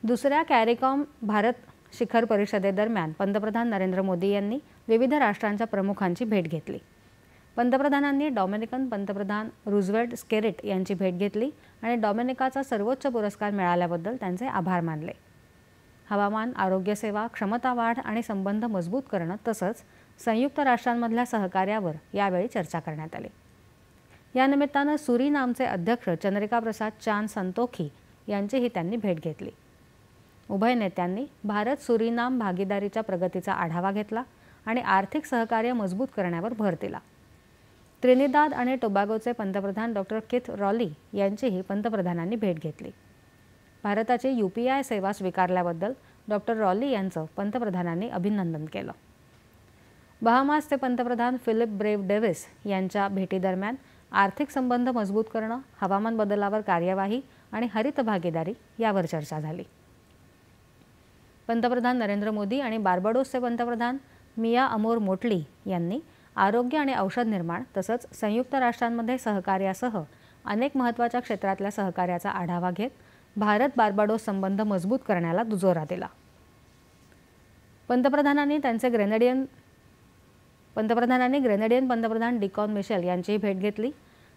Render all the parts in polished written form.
दुसऱ्या कॅरिकॉम भारत शिखर परिषदेदरम्यान पंतप्रधान नरेंद्र मोदी यांनी विविध राष्ट्रांच्या प्रमुखांची भेट घेतली। पंतप्रधानांनी डॉमिनिकन पंतप्रधान रूझवेल्ट स्केरिट यांची भेट घेतली आणि डॉमिनिकाचा सर्वोच्च पुरस्कार मिळाल्याबद्दल त्यांचे आभार मानले। हवामान, आरोग्य सेवा, क्षमता वाढ आणि संबंध मजबूत करणं तसंच संयुक्त राष्ट्रांमधल्या सहकार्यावर यावेळी चर्चा करण्यात आली। या निमित्तानं सुरिनामचे अध्यक्ष चंद्रिका प्रसाद चान संतोखी यांचीही त्यांनी भेट घेतली। उभय नेत्यांनी भारत सुरिनाम भागीदारीच्या प्रगतीचा आढावा घेतला आणि आर्थिक सहकार्य मजबूत करण्यावर भर दिला। त्रिनिदाद आणि टोबॅगोचे पंतप्रधान डॉक्टर किथ रॉली यांचीही पंतप्रधानांनी भेट घेतली। भारताची UPI सेवा स्वीकारल्याबद्दल डॉक्टर रॉली यांचं पंतप्रधानांनी अभिनंदन केलं। बहामासचे पंतप्रधान फिलिप ब्रेव डेव्हिस यांच्या भेटीदरम्यान आर्थिक संबंध मजबूत करणं, हवामान बदलावर कार्यवाही आणि हरित भागीदारी यावर चर्चा झाली। पंतप्रधान नरेंद्र मोदी आणि बार्बाडोसचे पंतप्रधान मिया अमोर मोटली यांनी आरोग्य आणि औषध निर्माण तसंच संयुक्त राष्ट्रांमध्ये सहकार्यासह अनेक महत्त्वाच्या क्षेत्रातल्या सहकार्याचा आढावा घेत भारत बार्बाडोस संबंध मजबूत करण्याला दुजोरा दिला। पंतप्रधानांनी ग्रेनेडियन पंतप्रधान डिकॉन मिशेल यांचीही भेट घेतली।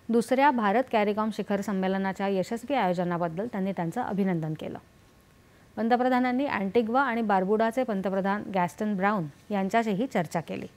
दुसऱ्या भारत कॅरिकॉम शिखर संमेलनाच्या यशस्वी आयोजनाबद्दल त्यांनी त्यांचं अभिनंदन केलं। पंतप्रधानांनी अँटिग्वा आणि बार्बुडाचे पंतप्रधान गॅस्टन ब्राउन यांच्याशीही चर्चा केली।